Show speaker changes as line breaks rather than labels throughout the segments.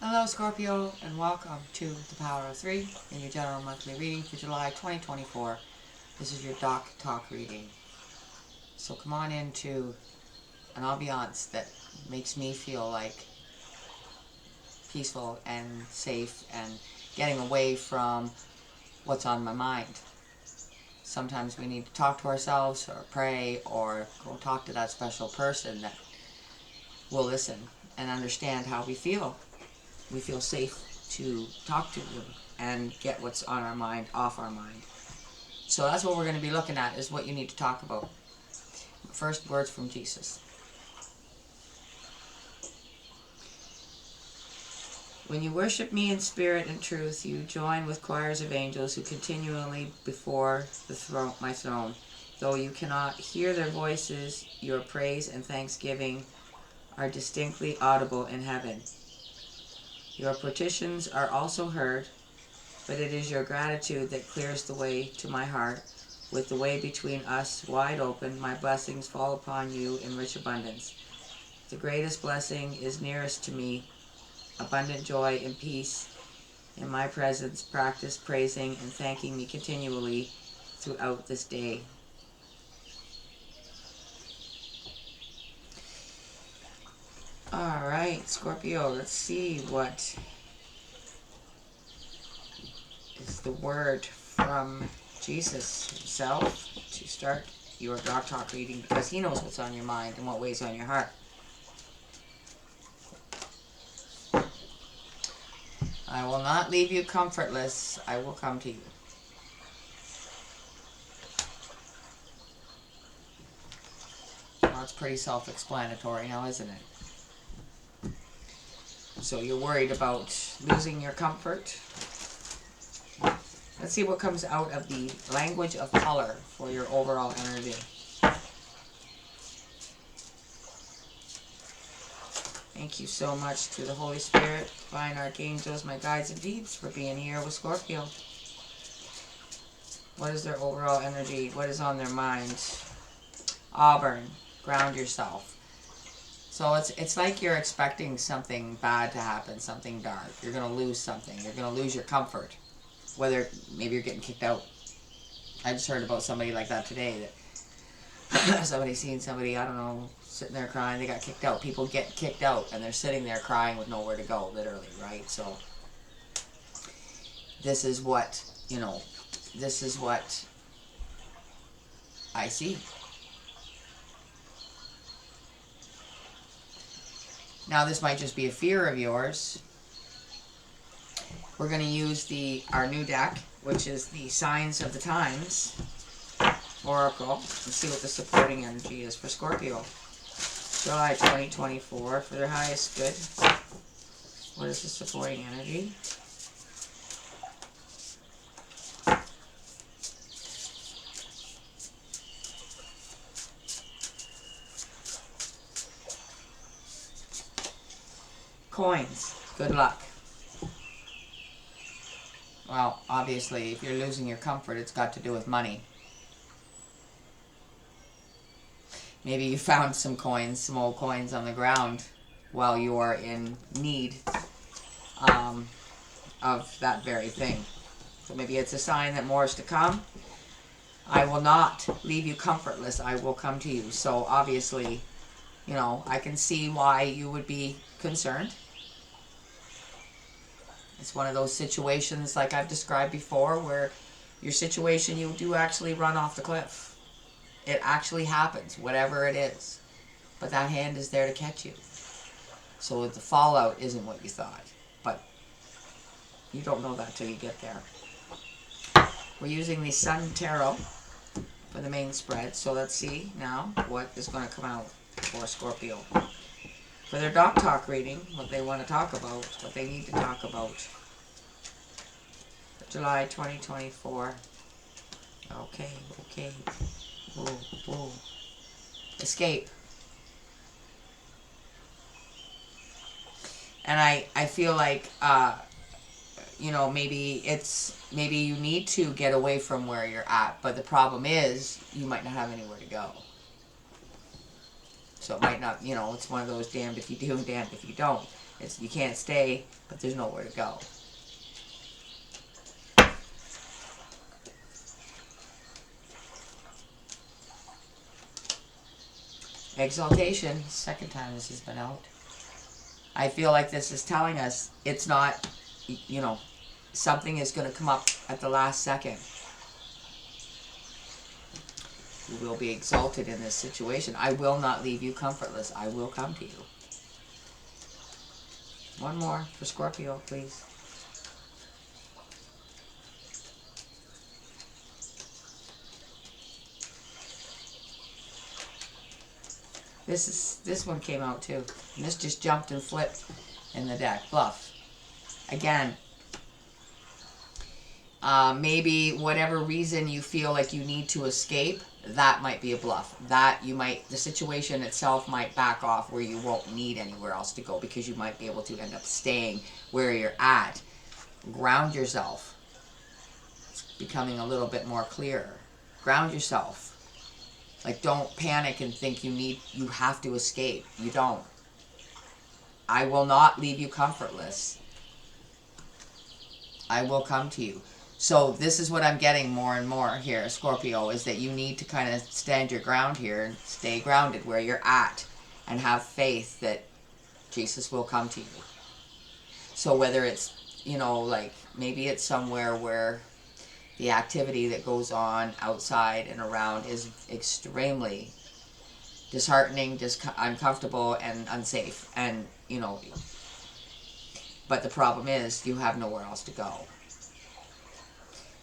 Hello Scorpio, and welcome to the Power of 3 in your general monthly reading for July 2024. This is your Doc Talk reading. So come on into an ambiance that makes me feel like peaceful and safe and getting away from what's on my mind. Sometimes we need to talk to ourselves or pray or go talk to that special person that will listen and understand how we feel. We feel safe to talk to them and get what's on our mind off our mind. So that's what we're going to be looking at, is what you need to talk about. First, words from Jesus. When you worship me in spirit and truth, you join with choirs of angels who continually before my throne. Though you cannot hear their voices, your praise and thanksgiving are distinctly audible in heaven. Your petitions are also heard, but it is your gratitude that clears the way to my heart. With the way between us wide open, my blessings fall upon you in rich abundance. The greatest blessing is nearest to me, abundant joy and peace in my presence. Practice praising and thanking me continually throughout this day. Alright, Scorpio, let's see what is the word from Jesus himself to start your Doc Talk reading, because he knows what's on your mind and what weighs on your heart. I will not leave you comfortless. I will come to you. Well, it's pretty self-explanatory now, isn't it? So you're worried about losing your comfort. Let's see what comes out of the language of color for your overall energy. Thank you so much to the Holy Spirit, divine archangels, my guides and deeds, for being here with Scorpio. What is their overall energy? What is on their mind? Auburn, ground yourself. So it's like you're expecting something bad to happen, something dark. You're going to lose something. You're going to lose your comfort. Whether maybe you're getting kicked out. I just heard about somebody like that today. That somebody seen somebody, I don't know, sitting there crying. They got kicked out. People get kicked out and they're sitting there crying with nowhere to go, literally, right? So this is what, this is what I see. Now, this might just be a fear of yours. We're going to use our new deck, which is the Signs of the Times Oracle, and see what the supporting energy is for Scorpio. July 2024, for their highest good. What is the supporting energy? Coins. Good luck. Well, obviously, if you're losing your comfort, it's got to do with money. Maybe you found some coins, some old coins on the ground while you are in need of that very thing. So maybe it's a sign that more is to come. I will not leave you comfortless. I will come to you. So obviously, I can see why you would be concerned. It's one of those situations, like I've described before, where your situation, you do actually run off the cliff. It actually happens, whatever it is. But that hand is there to catch you. So the fallout isn't what you thought. But you don't know that till you get there. We're using the Sun Tarot for the main spread. So let's see now what is going to come out for Scorpio. For their Doc Talk reading, what they want to talk about, what they need to talk about. July 2024. Okay. Whoa. Escape. And I feel like, maybe you need to get away from where you're at, but the problem is you might not have anywhere to go. So it might not, it's one of those damned if you do, damned if you don't. You can't stay, but there's nowhere to go. Exaltation, second time this has been out. I feel like this is telling us it's not, you know, something is going to come up at the last second. You will be exalted in this situation. I will not leave you comfortless. I will come to you. One more for Scorpio, please. This one came out too. And this just jumped and flipped in the deck. Bluff. Again, maybe whatever reason you feel like you need to escape, that might be a bluff. The situation itself might back off where you won't need anywhere else to go, because you might be able to end up staying where you're at. Ground yourself. It's becoming a little bit more clear. Ground yourself. Like, don't panic and think you have to escape. You don't. I will not leave you comfortless. I will come to you. So this is what I'm getting more and more here, Scorpio, is that you need to kind of stand your ground here and stay grounded where you're at and have faith that Jesus will come to you. So whether it's, like maybe it's somewhere where the activity that goes on outside and around is extremely disheartening, uncomfortable, and unsafe. And, but the problem is you have nowhere else to go.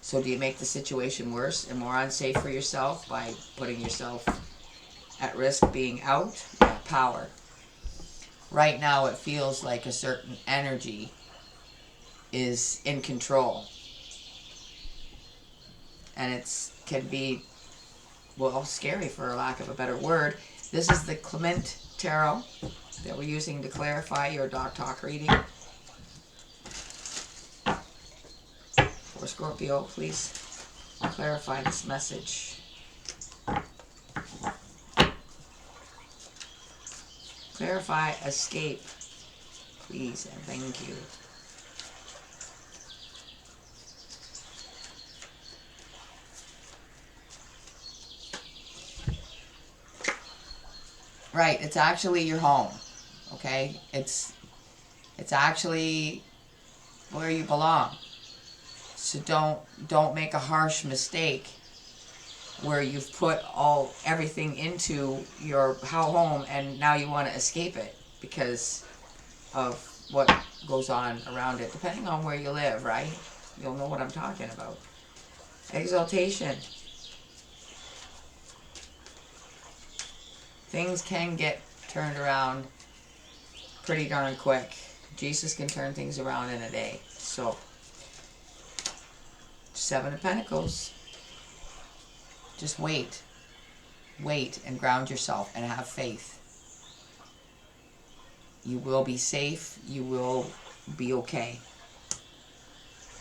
So do you make the situation worse and more unsafe for yourself by putting yourself at risk being out? Yeah, power. Right now it feels like a certain energy is in control. And it can be, well, scary for lack of a better word. This is the Clement Tarot that we're using to clarify your Doc Talk reading. For Scorpio, please clarify this message. Clarify escape, please, and thank you. Right, it's actually your home, okay? It's actually where you belong. So don't make a harsh mistake where you've put everything into your home and now you want to escape it because of what goes on around it, depending on where you live, right? You'll know what I'm talking about. Exaltation. Things can get turned around pretty darn quick. Jesus can turn things around in a day. So, Seven of Pentacles. Just wait. Wait and ground yourself and have faith. You will be safe. You will be okay.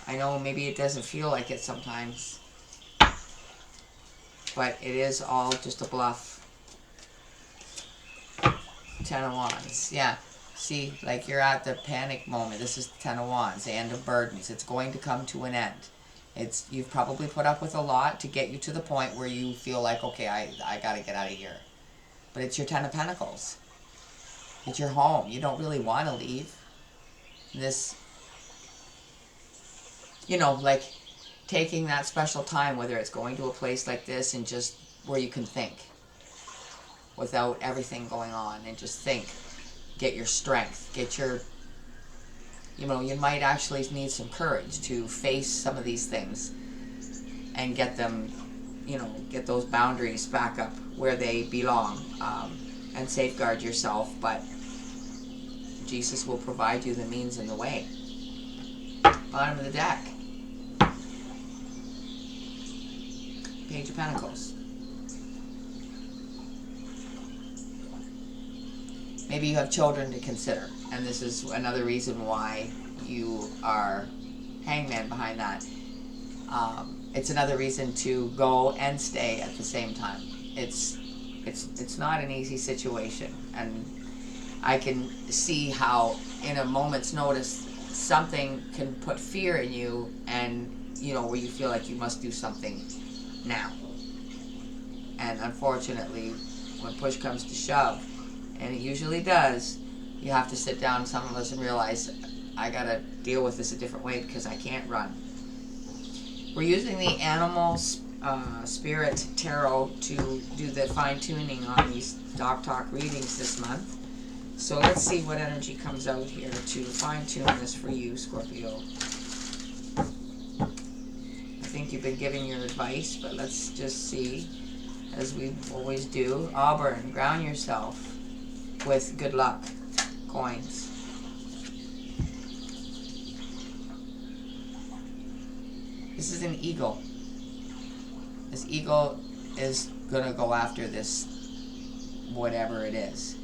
I know maybe it doesn't feel like it sometimes, but it is all just a bluff. Ten of Wands. Yeah. See, like you're at the panic moment. This is the Ten of Wands, the end of burdens. It's going to come to an end. You've probably put up with a lot to get you to the point where you feel like, okay, I got to get out of here. But it's your Ten of Pentacles. It's your home. You don't really want to leave. This, like taking that special time, whether it's going to a place like this and just where you can think without everything going on and just think. Get your strength. Get your, you might actually need some courage to face some of these things and get them, get those boundaries back up where they belong, and safeguard yourself. But Jesus will provide you the means and the way. Bottom of the deck. Page of Pentacles. Maybe you have children to consider, and this is another reason why you are Hangman behind that. It's another reason to go and stay at the same time. It's not an easy situation, and I can see how in a moment's notice something can put fear in you, and where you feel like you must do something now. And unfortunately, when push comes to shove, and it usually does, you have to sit down, some of us, and realize, I gotta deal with this a different way because I can't run. We're using the animal spirit tarot to do the fine-tuning on these Doc Talk readings this month. So let's see what energy comes out here to fine-tune this for you, Scorpio. I think you've been giving your advice, but let's just see, as we always do. Auburn, ground yourself with good luck coins. This is an eagle. This eagle is going to go after this, whatever it is.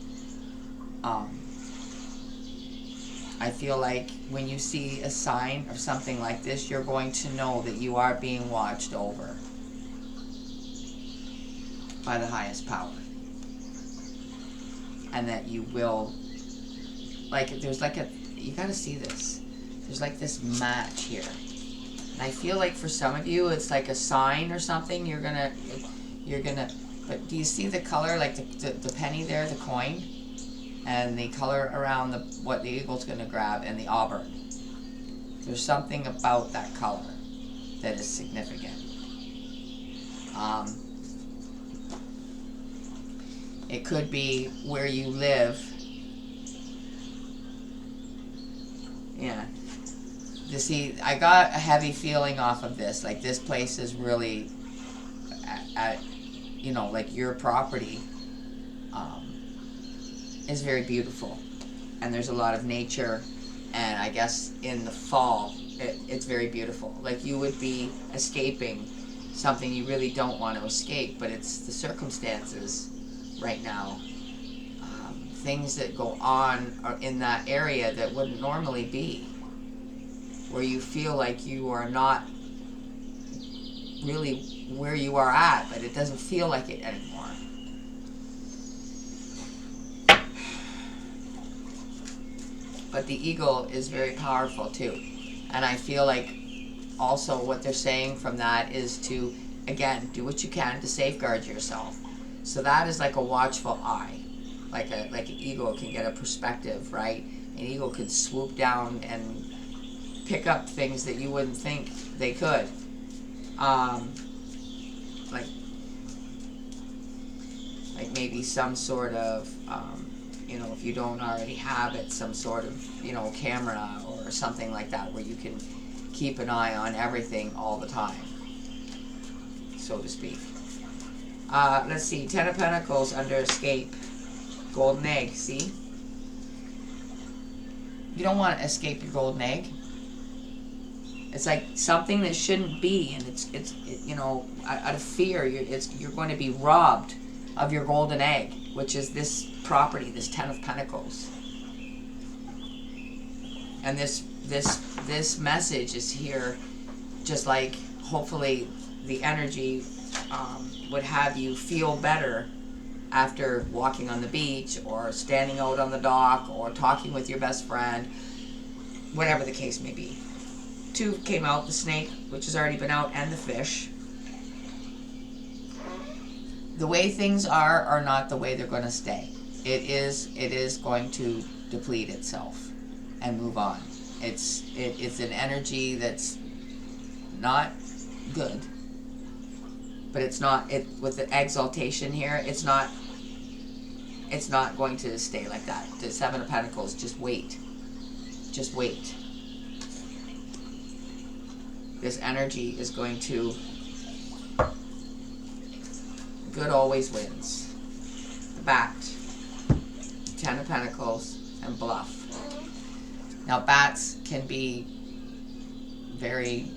I feel like when you see a sign of something like this, you're going to know that you are being watched over by the highest power. And that you will, there's you gotta see this. There's this match here. And I feel like for some of you, it's like a sign or something. You're gonna, but do you see the color, the penny there, the coin? And the color around what the eagle's gonna grab, and the auburn. There's something about that color that is significant. It could be where you live. Yeah. You see, I got a heavy feeling off of this. This place is really at your property is very beautiful. And there's a lot of nature. And I guess in the fall, it's very beautiful. You would be escaping something you really don't want to escape, but it's the circumstances right now. Things that go on in that area that wouldn't normally be, where you feel like you are not really where you are at, but it doesn't feel like it anymore. But the eagle is very powerful too. And I feel like also what they're saying from that is to, again, do what you can to safeguard yourself. So that is like a watchful eye. Like an eagle can get a perspective, right? An eagle could swoop down and pick up things that you wouldn't think they could. Like maybe some sort of, if you don't already have it, some sort of, camera or something like that where you can keep an eye on everything all the time, so to speak. Let's see, Ten of Pentacles under escape. Golden egg, see? You don't want to escape your golden egg. It's like something that shouldn't be, and it's out of fear, you're going to be robbed of your golden egg, which is this property, this Ten of Pentacles. And this message is here, just like hopefully the energy would have you feel better after walking on the beach or standing out on the dock or talking with your best friend, whatever the case may be. Two came out, the snake, which has already been out, and the fish. The way things are not the way they're going to stay. It is going to deplete itself and move on. It's an energy that's not good, but it's not, with the exaltation here, it's not going to stay like that. The Seven of Pentacles, just wait. Just wait. This energy is going to, good always wins. The Bat, Ten of Pentacles, and Bluff. Now bats can be very,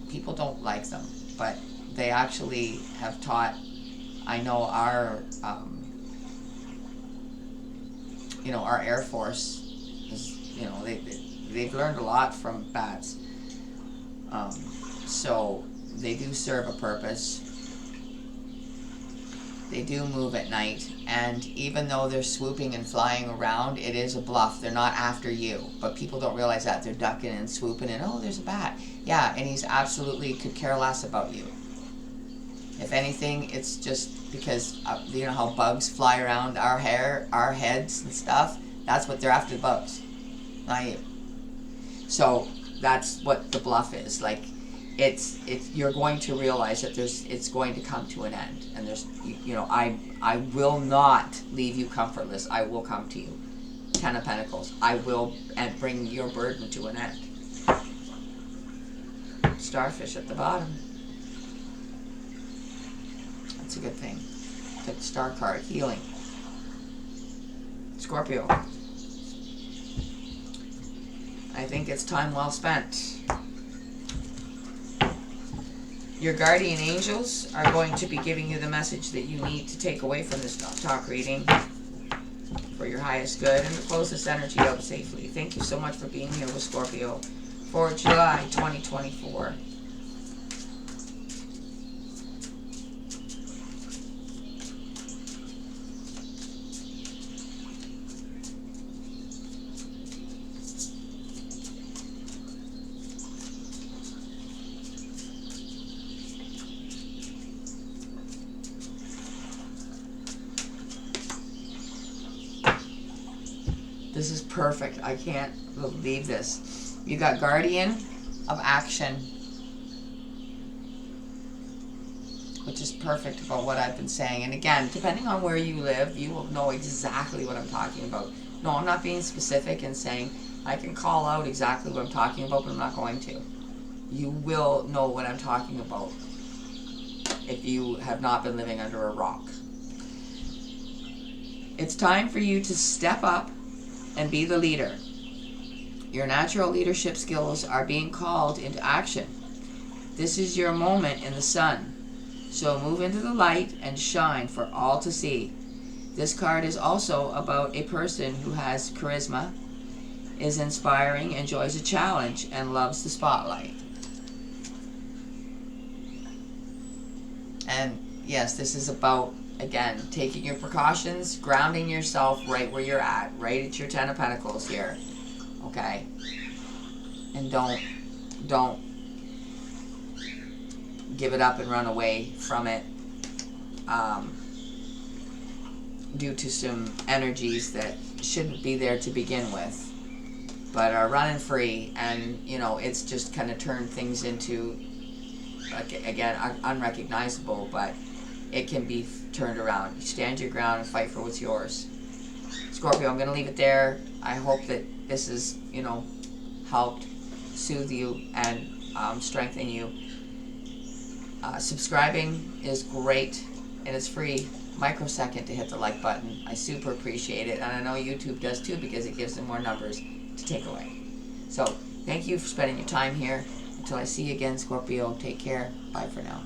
people don't like them, but they actually have taught, I know our Air Force is, they've learned a lot from bats. So they do serve a purpose. They do move at night, and even though they're swooping and flying around, it is a bluff. They're not after you, but people don't realize that. They're ducking and swooping and, oh, there's a bat. Yeah, and he's absolutely could care less about you. If anything, it's just because, you know how bugs fly around our hair, our heads and stuff? That's what they're after, the bugs, not you. So that's what the bluff is. Like, it's you're going to realize that it's going to come to an end, and there's, you know, I will not leave you comfortless. I will come to you. 10 of Pentacles. I will and bring your burden to an end. Starfish at the bottom. That's a good thing. Took the star card. Healing. Scorpio. I think it's time well spent. Your guardian angels are going to be giving you the message that you need to take away from this talk reading for your highest good and to close this energy out safely. Thank you so much for being here with Scorpio for July 2024. This is perfect. I can't believe this. You got Guardian of Action, which is perfect about what I've been saying. And again, depending on where you live, you will know exactly what I'm talking about. No, I'm not being specific and saying I can call out exactly what I'm talking about, but I'm not going to. You will know what I'm talking about if you have not been living under a rock. It's time for you to step up and be the leader. Your natural leadership skills are being called into action. This is your moment in the sun. So move into the light and shine for all to see. This card is also about a person who has charisma, is inspiring, enjoys a challenge, and loves the spotlight. And yes, this is about, again, taking your precautions, grounding yourself right where you're at, right at your 10 of Pentacles here, okay? And don't give it up and run away from it due to some energies that shouldn't be there to begin with, but are running free, and, you know, it's just kind of turned things into, again, unrecognizable, but it can be turned around. You stand your ground and fight for what's yours. Scorpio, I'm going to leave it there. I hope that this has, you know, helped soothe you and strengthen you. Subscribing is great, and it's free. Microsecond to hit the like button. I super appreciate it, and I know YouTube does too, because it gives them more numbers to take away. So thank you for spending your time here. Until I see you again, Scorpio, take care. Bye for now.